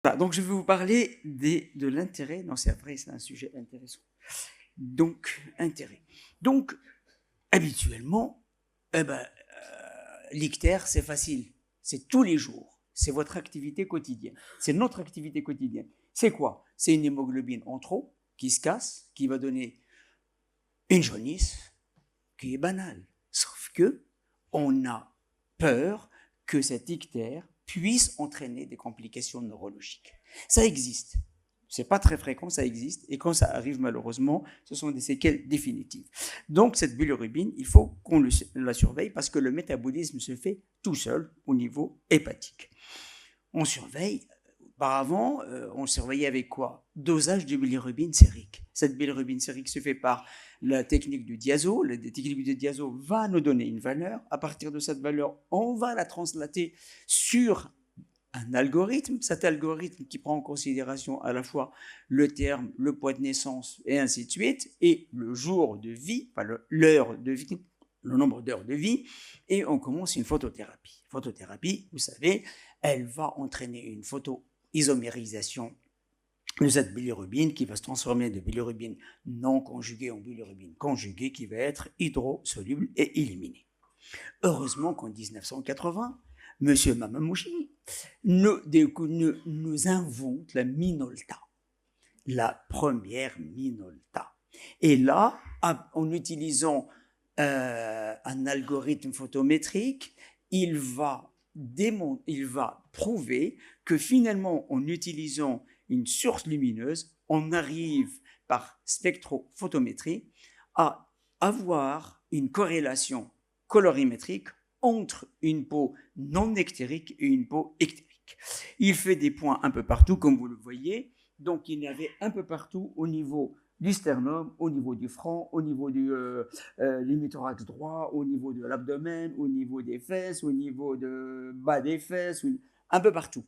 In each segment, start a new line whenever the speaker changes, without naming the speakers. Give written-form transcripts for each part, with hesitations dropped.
Voilà, donc je vais vous parler de l'intérêt. Non, c'est vrai, c'est un sujet intéressant. Donc, intérêt. Donc, habituellement, l'ictère, c'est facile. C'est tous les jours. C'est votre activité quotidienne. C'est notre activité quotidienne. C'est quoi? C'est une hémoglobine en trop qui se casse, qui va donner une jaunisse qui est banale. Sauf que on a peur que cet ictère puisse entraîner des complications neurologiques. Ça existe. C'est pas très fréquent, ça existe. Et quand ça arrive, malheureusement, ce sont des séquelles définitives. Donc, cette bilirubine, il faut qu'on la surveille parce que le métabolisme se fait tout seul au niveau hépatique. On surveille. Auparavant, on surveillait avec quoi? Dosage de bilirubine sérique. Cette bilirubine sérique se fait par la technique du diazo. La technique du diazo va nous donner une valeur. À partir de cette valeur, on va la translater sur un algorithme. Cet algorithme qui prend en considération à la fois le terme, le poids de naissance et ainsi de suite, et le jour de vie, enfin l'heure de vie, le nombre d'heures de vie, et on commence une photothérapie. Photothérapie, vous savez, elle va entraîner une photoisomérisation de cette bilirubine qui va se transformer de bilirubine non conjuguée en bilirubine conjuguée qui va être hydrosoluble et éliminée. Heureusement qu'en 1980, M. Mamamouchi nous invente la Minolta, la première Minolta. Et là, en utilisant un algorithme photométrique, il va prouver que finalement, en utilisant une source lumineuse, on arrive par spectrophotométrie à avoir une corrélation colorimétrique entre une peau non nectérique et une peau ectérique. Il fait des points un peu partout, comme vous le voyez. Donc, il y avait un peu partout au niveau du sternum, au niveau du front, au niveau du l'hémithorax droit, au niveau de l'abdomen, au niveau des fesses, au niveau de bas des fesses, un peu partout.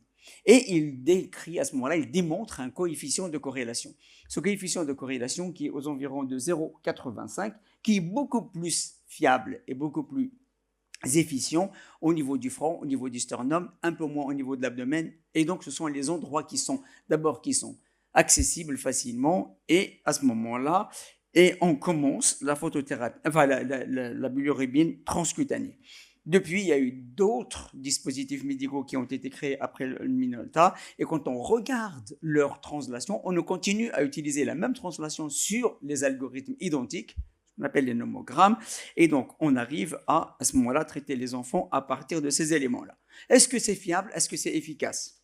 Et il décrit à ce moment-là, il démontre un coefficient de corrélation. Ce coefficient de corrélation qui est aux environs de 0,85, qui est beaucoup plus fiable et beaucoup plus efficient au niveau du front, au niveau du sternum, un peu moins au niveau de l'abdomen. Et donc, ce sont les endroits qui sont accessibles facilement. Et à ce moment-là, et on commence la photothérapie, enfin la bilirubine transcutanée. Depuis, il y a eu d'autres dispositifs médicaux qui ont été créés après le Minolta. Et quand on regarde leur translation, on continue à utiliser la même translation sur les algorithmes identiques, on appelle les nomogrammes, et donc on arrive à ce moment-là, traiter les enfants à partir de ces éléments-là. Est-ce que c'est fiable? Est-ce que c'est efficace?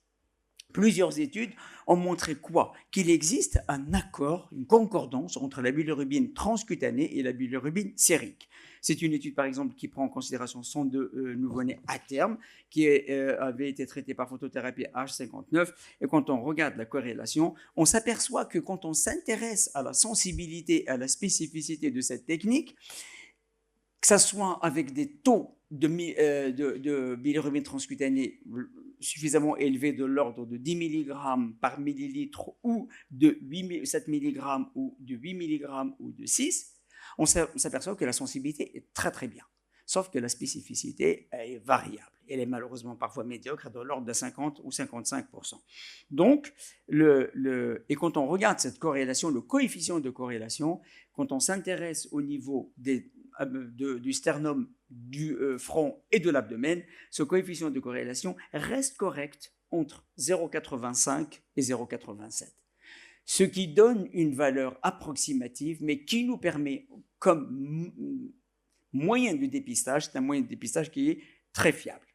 Plusieurs études ont montré quoi? Qu'il existe un accord, une concordance entre la bilirubine transcutanée et la bilirubine sérique. C'est une étude, par exemple, qui prend en considération 102 nouveau-nés à terme, qui avait été traités par photothérapie H59. Et quand on regarde la corrélation, on s'aperçoit que quand on s'intéresse à la sensibilité, à la spécificité de cette technique, que ce soit avec des taux de bilirubine transcutanée suffisamment élevés de l'ordre de 10 mg par millilitre ou de 7 mg ou de 8 mg ou de 6, on s'aperçoit que la sensibilité est très très bien. Sauf que la spécificité est variable. Elle est malheureusement parfois médiocre, de l'ordre de 50 ou 55%. Donc, et quand on regarde cette corrélation, le coefficient de corrélation, quand on s'intéresse au niveau du sternum, du front et de l'abdomen, ce coefficient de corrélation reste correct entre 0,85 et 0,87. Ce qui donne une valeur approximative, mais qui nous permet, comme moyen de dépistage, c'est un moyen de dépistage qui est très fiable.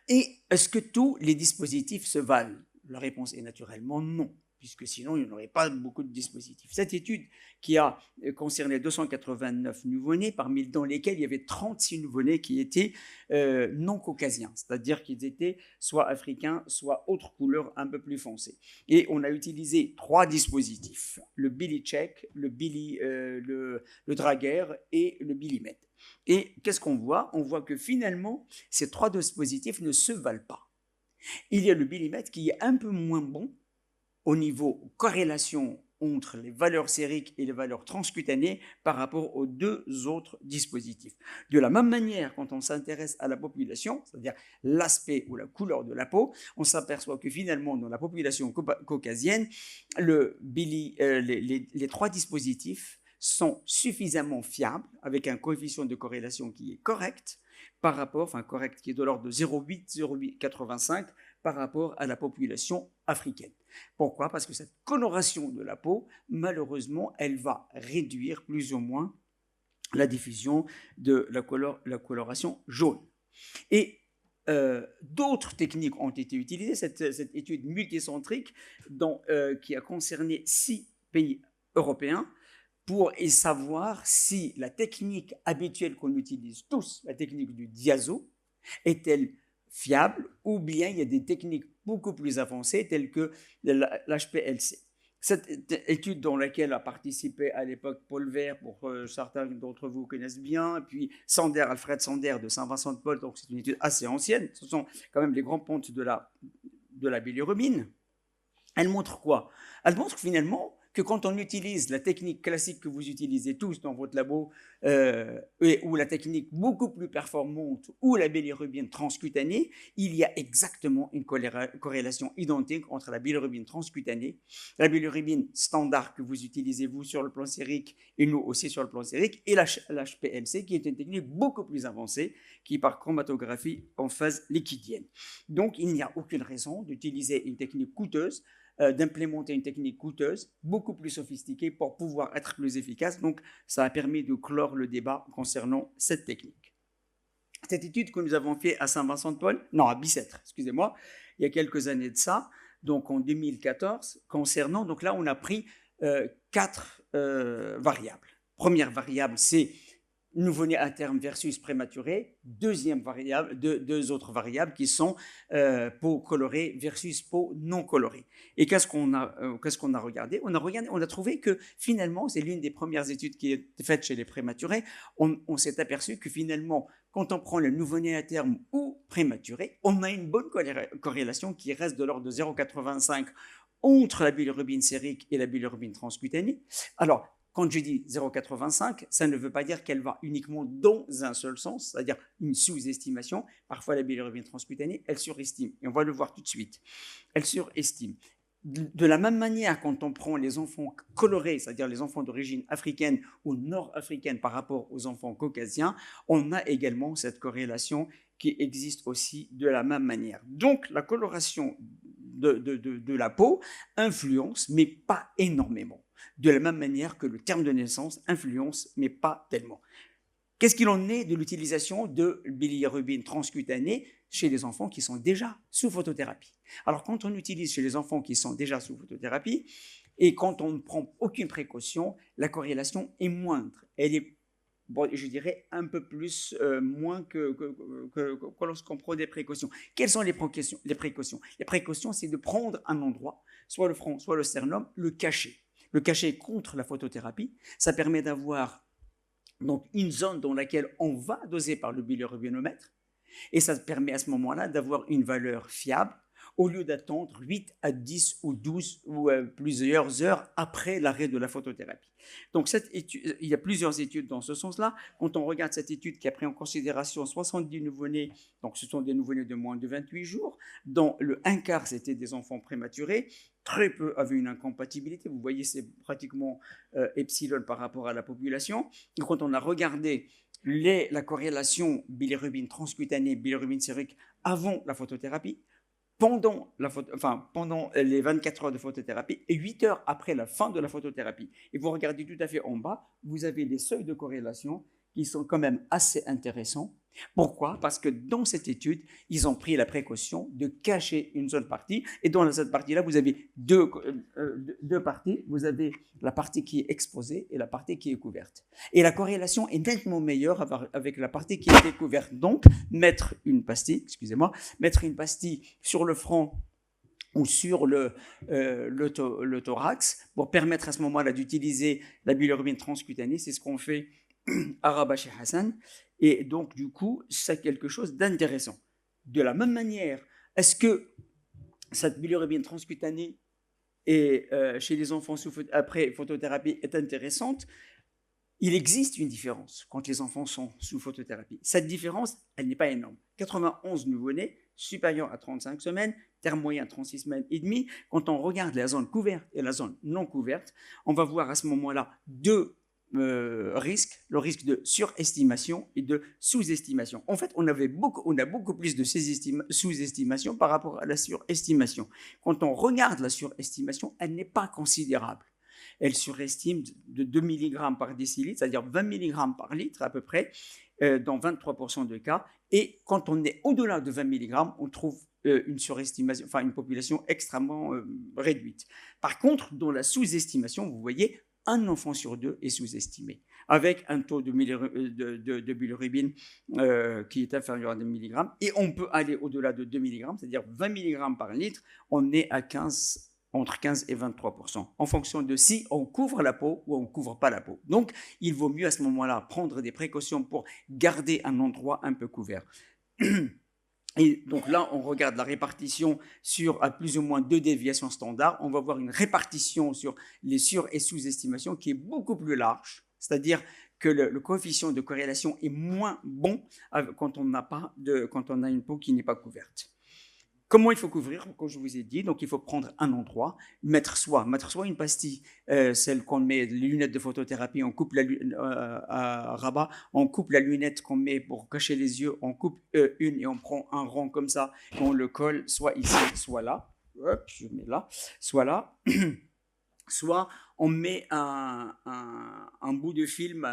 Et est-ce que tous les dispositifs se valent? La réponse est naturellement non, puisque sinon il n'y aurait pas beaucoup de dispositifs. Cette étude qui a concerné 289 nouveau-nés, dans lesquels il y avait 36 nouveau-nés qui étaient non caucasiens, c'est-à-dire qu'ils étaient soit africains, soit autre couleur un peu plus foncée. Et on a utilisé 3 dispositifs, le BiliCheck, le Drager et le Bilimed. Et qu'est-ce qu'on voit? On voit que finalement, ces 3 dispositifs ne se valent pas. Il y a le Bilimed qui est un peu moins bon au niveau corrélation entre les valeurs sériques et les valeurs transcutanées par rapport aux deux autres dispositifs. De la même manière, quand on s'intéresse à la population, c'est-à-dire l'aspect ou la couleur de la peau, on s'aperçoit que finalement, dans la population caucasienne, les trois dispositifs sont suffisamment fiables, avec un coefficient de corrélation qui est correct, par rapport, enfin correct, qui est de l'ordre de 0,8-0,85 par rapport à la population africaine. Pourquoi? Parce que cette coloration de la peau, malheureusement, elle va réduire plus ou moins la diffusion de la coloration jaune. Et d'autres techniques ont été utilisées. Cette étude multicentrique qui a concerné 6 pays européens pour savoir si la technique habituelle qu'on utilise tous, la technique du diazo, est-elle fiable ou bien il y a des techniques beaucoup plus avancées telles que l'HPLC. Cette étude dans laquelle a participé à l'époque Paul Vert, pour certains d'entre vous connaissent bien, et puis Alfred Sander de Saint-Vincent-de-Paul, donc c'est une étude assez ancienne, ce sont quand même les grands pontes de la bilirubine. Elle montre quoi? Elle montre finalement que quand on utilise la technique classique que vous utilisez tous dans votre labo, ou la technique beaucoup plus performante, ou la bilirubine transcutanée, il y a exactement une corrélation identique entre la bilirubine transcutanée, la bilirubine standard que vous utilisez vous sur le plan sérique et nous aussi sur le plan sérique, et l'HPLC qui est une technique beaucoup plus avancée qui par chromatographie en phase liquidienne. Donc il n'y a aucune raison d'utiliser une technique coûteuse, d'implémenter une technique coûteuse, beaucoup plus sophistiquée pour pouvoir être plus efficace. Donc, ça a permis de clore le débat concernant cette technique. Cette étude que nous avons faite à Saint-Vincent-de-Paul, non, à Bicêtre, excusez-moi, il y a quelques années de ça, donc en 2014, concernant, donc là, on a pris 4 variables. Première variable, c'est nouveau-né à terme versus prématuré. Deuxième variable, deux autres variables qui sont peau colorée versus peau non colorée. Et qu'est-ce qu'on a regardé? On a trouvé que finalement, c'est l'une des premières études qui est faite chez les prématurés, on s'est aperçu que finalement, quand on prend le nouveau-né à terme ou prématuré, on a une bonne corrélation qui reste de l'ordre de 0,85 entre la bilirubine sérique et la bilirubine transcutanée. Alors, quand je dis 0,85, ça ne veut pas dire qu'elle va uniquement dans un seul sens, c'est-à-dire une sous-estimation. Parfois, la bilirubine transcutanée, elle surestime. Et on va le voir tout de suite. Elle surestime. De la même manière, quand on prend les enfants colorés, c'est-à-dire les enfants d'origine africaine ou nord-africaine par rapport aux enfants caucasiens, on a également cette corrélation qui existe aussi de la même manière. Donc, la coloration de la peau influence, mais pas énormément. De la même manière que le terme de naissance influence, mais pas tellement. Qu'est-ce qu'il en est de l'utilisation de bilirubine transcutanée chez les enfants qui sont déjà sous photothérapie? Alors, quand on utilise chez les enfants qui sont déjà sous photothérapie et quand on ne prend aucune précaution, la corrélation est moindre. Elle est, bon, je dirais, un peu plus moins que lorsqu'on prend des précautions. Quelles sont les précautions? Les précautions, c'est de prendre un endroit, soit le front, soit le sternum, le cacher. Le cacher contre la photothérapie, ça permet d'avoir donc une zone dans laquelle on va doser par le bilirubinomètre et ça permet à ce moment-là d'avoir une valeur fiable au lieu d'attendre 8 à 10 ou 12 ou plusieurs heures après l'arrêt de la photothérapie. Donc cette étude, il y a plusieurs études dans ce sens-là. Quand on regarde cette étude qui a pris en considération 70 nouveau-nés, donc ce sont des nouveau-nés de moins de 28 jours, dont un quart c'était des enfants prématurés, très peu avaient une incompatibilité. Vous voyez, c'est pratiquement epsilon par rapport à la population. Et quand on a regardé la corrélation bilirubine transcutanée, bilirubine sérique avant la photothérapie, pendant les 24 heures de photothérapie et 8 heures après la fin de la photothérapie. Et vous regardez tout à fait en bas, vous avez des seuils de corrélation qui sont quand même assez intéressants. Pourquoi? Parce que dans cette étude, ils ont pris la précaution de cacher une seule partie. Et dans cette partie-là, vous avez deux parties. Vous avez la partie qui est exposée et la partie qui est couverte. Et la corrélation est nettement meilleure avec la partie qui est découverte. Donc, mettre une pastille sur le front ou sur le thorax pour permettre à ce moment-là d'utiliser la bilirubine transcutanée. C'est ce qu'on fait à Rabat chez Hassan. Et donc, du coup, c'est quelque chose d'intéressant. De la même manière, est-ce que cette bilirubine transcutanée et chez les enfants après photothérapie est intéressante. Il existe une différence quand les enfants sont sous photothérapie. Cette différence, elle n'est pas énorme. 91 nouveau-nés, supérieurs à 35 semaines, terme moyen 36 semaines et demie. Quand on regarde la zone couverte et la zone non couverte, on va voir à ce moment-là deux risques, le risque de surestimation et de sous-estimation. En fait, on a beaucoup plus de sous-estimation par rapport à la surestimation. Quand on regarde la surestimation, elle n'est pas considérable. Elle surestime de 2 mg par décilitre, c'est-à-dire 20 mg par litre à peu près, dans 23% de cas. Et quand on est au-delà de 20 mg, on trouve une surestimation, enfin une population extrêmement réduite. Par contre, dans la sous-estimation, vous voyez, un enfant sur deux est sous-estimé, avec un taux de bilirubine qui est inférieur à 2 mg. Et on peut aller au-delà de 2 mg, c'est-à-dire 20 mg par litre, on est à entre 15 et 23%, en fonction de si on couvre la peau ou on ne couvre pas la peau. Donc, il vaut mieux à ce moment-là prendre des précautions pour garder un endroit un peu couvert. Et donc là, on regarde la répartition sur à plus ou moins 2 déviations standards. On va voir une répartition sur les sur- et sous-estimations qui est beaucoup plus large, c'est-à-dire que le coefficient de corrélation est moins bon quand on a une peau qui n'est pas couverte. Comment il faut couvrir, comme je vous ai dit? Donc, il faut prendre un endroit, mettre soit une pastille, celle qu'on met, les lunettes de photothérapie, on coupe à Rabat, on coupe la lunette qu'on met pour cacher les yeux, on coupe une et on prend un rond comme ça, et on le colle soit ici, soit là. Hop, je mets là, soit là. Soit on met un bout de film,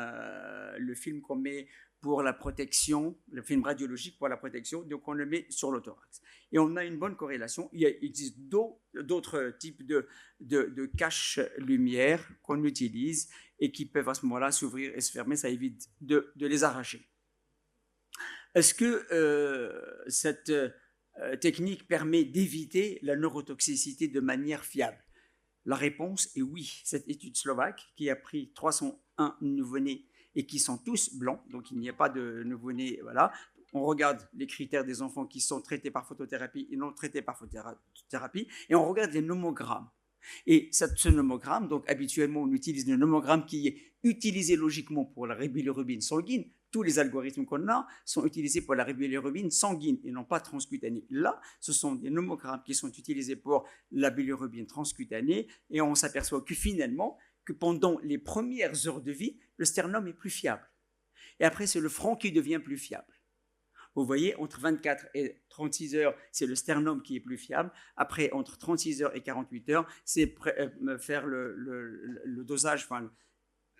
le film qu'on met pour la protection, le film radiologique pour la protection, donc on le met sur le thorax. Et on a une bonne corrélation. Il existe d'autres types de cache-lumière qu'on utilise et qui peuvent à ce moment-là s'ouvrir et se fermer, ça évite de les arracher. Est-ce que cette technique permet d'éviter la neurotoxicité de manière fiable? La réponse est oui. Cette étude slovaque qui a pris 301 nouveau-nés et qui sont tous blancs, donc il n'y a pas de nouveau-nés, voilà. On regarde les critères des enfants qui sont traités par photothérapie et non traités par photothérapie, et on regarde les nomogrammes. Et ce nomogramme, donc habituellement on utilise le nomogramme qui est utilisé logiquement pour la bilirubine sanguine. Tous les algorithmes qu'on a sont utilisés pour la bilirubine sanguine et non pas transcutanée. Là, ce sont des nomogrammes qui sont utilisés pour la bilirubine transcutanée et on s'aperçoit que finalement, que pendant les premières heures de vie, le sternum est plus fiable. Et après, c'est le front qui devient plus fiable. Vous voyez, entre 24 et 36 heures, c'est le sternum qui est plus fiable. Après, entre 36 heures et 48 heures, c'est faire le dosage, enfin,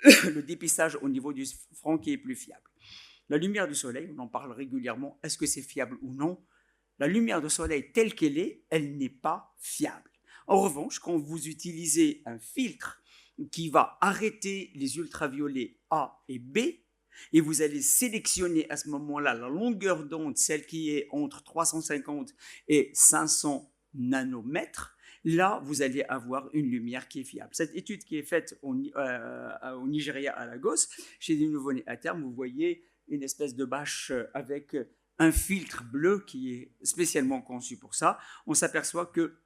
le dépistage au niveau du front qui est plus fiable. La lumière du soleil, on en parle régulièrement, est-ce que c'est fiable ou non? La lumière du soleil telle qu'elle est, elle n'est pas fiable. En revanche, quand vous utilisez un filtre qui va arrêter les ultraviolets A et B, et vous allez sélectionner à ce moment-là la longueur d'onde, celle qui est entre 350 et 500 nanomètres, là, vous allez avoir une lumière qui est fiable. Cette étude qui est faite au Nigeria à Lagos, chez des nouveau-nés à terme, vous voyez une espèce de bâche avec un filtre bleu qui est spécialement conçu pour ça. On s'aperçoit que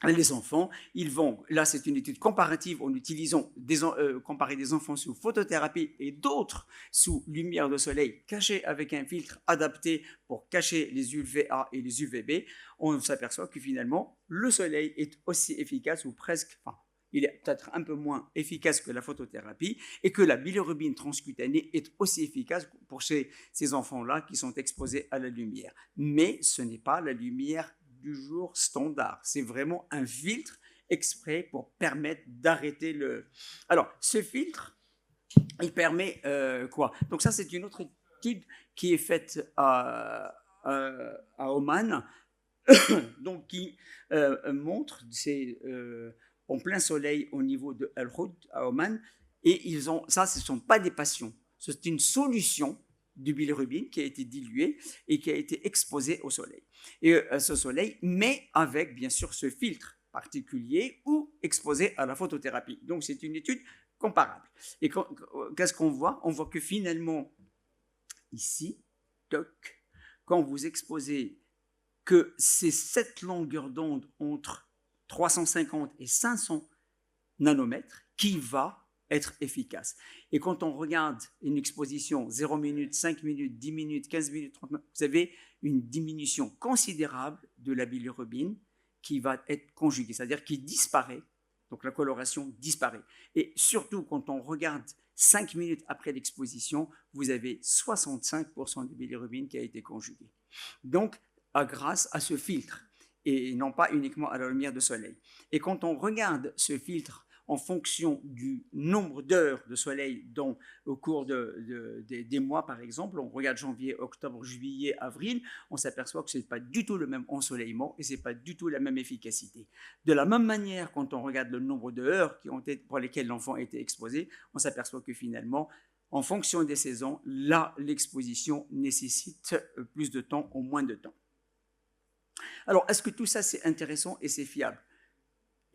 les enfants, ils vont, là c'est une étude comparative en utilisant comparer des enfants sous photothérapie et d'autres sous lumière de soleil cachés avec un filtre adapté pour cacher les UVA et les UVB. On s'aperçoit que finalement le soleil est aussi efficace ou presque, enfin, il est peut-être un peu moins efficace que la photothérapie et que la bilirubine transcutanée est aussi efficace pour ces enfants-là qui sont exposés à la lumière. Mais ce n'est pas la lumière du jour standard. C'est vraiment un filtre exprès pour permettre d'arrêter le... Alors, ce filtre, il permet quoi? Donc ça, c'est une autre étude qui est faite à Oman, donc qui montre, c'est en plein soleil au niveau de Al-Houd à Oman, et ça, ce ne sont pas des patients, c'est une solution du bilirubine qui a été diluée et qui a été exposée au soleil. Et ce soleil, mais avec bien sûr ce filtre particulier ou exposé à la photothérapie. Donc c'est une étude comparable. Et qu'est-ce qu'on voit? On voit que finalement, ici, quand vous exposez que c'est cette longueur d'onde entre 350 et 500 nanomètres qui va être efficace. Et quand on regarde une exposition 0 minutes, 5 minutes, 10 minutes, 15 minutes, 30 minutes, vous avez une diminution considérable de la bilirubine qui va être conjuguée, c'est-à-dire qui disparaît. Donc la coloration disparaît. Et surtout, quand on regarde 5 minutes après l'exposition, vous avez 65% de bilirubine qui a été conjuguée. Donc, grâce à ce filtre, et non pas uniquement à la lumière du soleil. Et quand on regarde ce filtre en fonction du nombre d'heures de soleil au cours des mois, par exemple, on regarde janvier, octobre, juillet, avril, on s'aperçoit que ce n'est pas du tout le même ensoleillement et ce n'est pas du tout la même efficacité. De la même manière, quand on regarde le nombre d'heures pour lesquelles l'enfant a été exposé, on s'aperçoit que finalement, en fonction des saisons, là, l'exposition nécessite plus de temps ou moins de temps. Alors, est-ce que tout ça, c'est intéressant et c'est fiable ?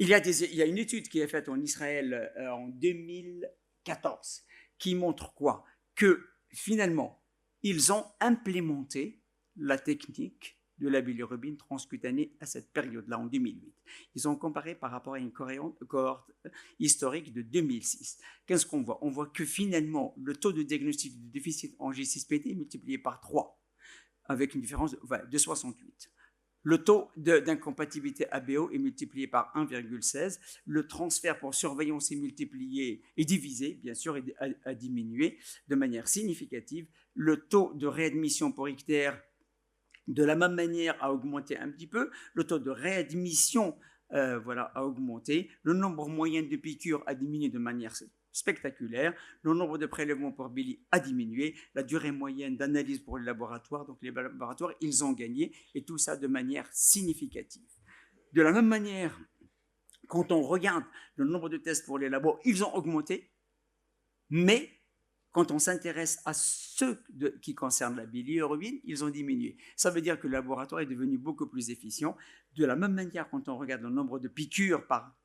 Il y a une étude qui est faite en Israël en 2014 qui montre quoi ? Que finalement, ils ont implémenté la technique de la bilirubine transcutanée à cette période-là, en 2008. Ils ont comparé par rapport à une cohorte historique de 2006. Qu'est-ce qu'on voit ? On voit que finalement, le taux de diagnostic de déficit en G6PD est multiplié par 3, avec une différence de 68. Le taux d'incompatibilité ABO est multiplié par 1,16. Le transfert pour surveillance est divisé, bien sûr, et a diminué de manière significative. Le taux de réadmission pour ictère, de la même manière, a augmenté un petit peu. Le taux de réadmission a augmenté. Le nombre moyen de piqûres a diminué de manière spectaculaire. Le nombre de prélèvements pour Billy a diminué. La durée moyenne d'analyse pour les laboratoires, donc les laboratoires, ils ont gagné, et tout ça de manière significative. De la même manière, quand on regarde le nombre de tests pour les labos, ils ont augmenté, mais quand on s'intéresse à ceux qui concernent la bilirubine, ils ont diminué. Ça veut dire que le laboratoire est devenu beaucoup plus efficient. De la même manière, quand on regarde le nombre de piqûres par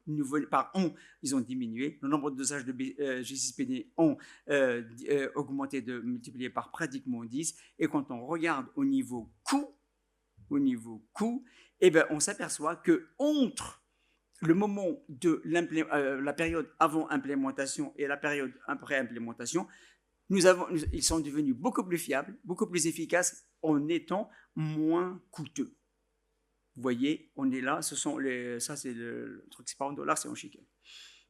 an, ils ont diminué. Le nombre de dosages de G6PD ont augmenté, multiplié par pratiquement 10. Et quand on regarde au niveau coût, on s'aperçoit qu'entre le moment de la période avant implémentation et la période après implémentation, ils sont devenus beaucoup plus fiables, beaucoup plus efficaces en étant moins coûteux. Vous voyez, on est là, ça c'est le truc, c'est pas en dollars, c'est en shekels.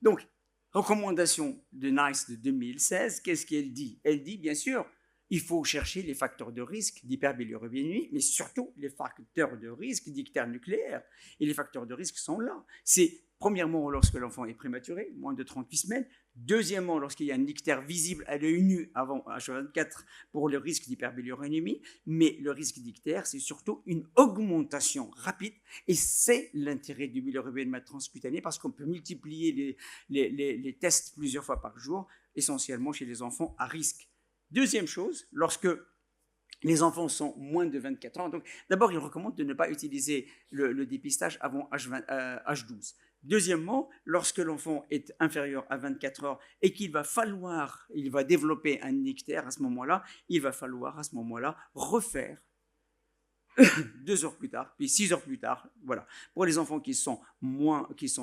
Donc, recommandation de NICE de 2016, qu'est-ce qu'elle dit ? Elle dit, bien sûr, il faut chercher les facteurs de risque d'hyperbilirubinémie, mais surtout les facteurs de risque d'ictère nucléaire. Et les facteurs de risque sont là. C'est premièrement lorsque l'enfant est prématuré, moins de 38 semaines. Deuxièmement, lorsqu'il y a un ictère visible à l'œil nu avant H24 pour le risque d'hyperbilirubinémie. Mais le risque d'ictère, c'est surtout une augmentation rapide. Et c'est l'intérêt du bilirubin transcutané parce qu'on peut multiplier les tests plusieurs fois par jour, essentiellement chez les enfants à risque. Deuxième chose, lorsque les enfants sont moins de 24 ans, donc d'abord, il recommande de ne pas utiliser le dépistage avant H12. Deuxièmement, lorsque l'enfant est inférieur à 24 heures et il va développer un ictère à ce moment-là, il va falloir à ce moment-là refaire 2 heures plus tard, puis 6 heures plus tard, voilà. Pour les enfants qui sont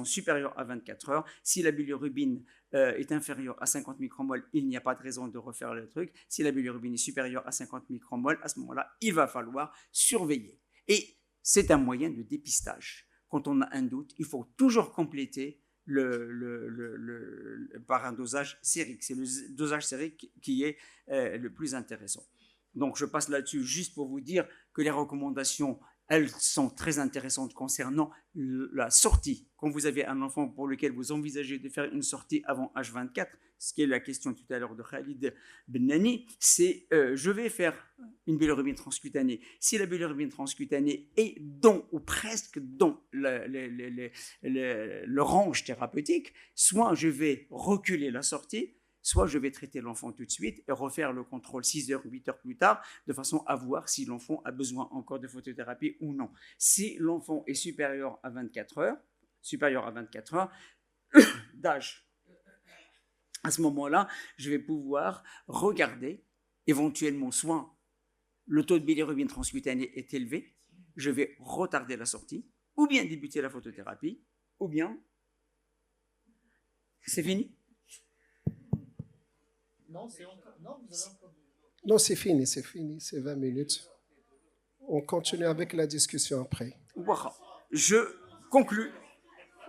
supérieurs à 24 heures, si la bilirubine est inférieure à 50 micromoles, il n'y a pas de raison de refaire le truc. Si la bilirubine est supérieure à 50 micromoles, à ce moment-là, il va falloir surveiller. Et c'est un moyen de dépistage. Quand on a un doute, il faut toujours compléter par un dosage sérique. C'est le dosage sérique qui est le plus intéressant. Donc, je passe là-dessus juste pour vous dire que les recommandations, elles sont très intéressantes concernant la sortie. Quand vous avez un enfant pour lequel vous envisagez de faire une sortie avant H24, ce qui est la question tout à l'heure de Khalid Benani, c'est je vais faire une bilirubine transcutanée. Si la bilirubine transcutanée est dans ou presque dans le range thérapeutique, soit je vais reculer la sortie, soit je vais traiter l'enfant tout de suite et refaire le contrôle 6 heures, 8 heures plus tard, de façon à voir si l'enfant a besoin encore de photothérapie ou non. Si l'enfant est supérieur à 24 heures d'âge, à ce moment-là, je vais pouvoir regarder éventuellement soit le taux de bilirubine transcutanée est élevé, je vais retarder la sortie, ou bien débuter la photothérapie, ou bien c'est fini?
Non, c'est encore. Non, vous avez encore.
Non, c'est fini, c'est 20 minutes. On continue avec la discussion après.
Je conclus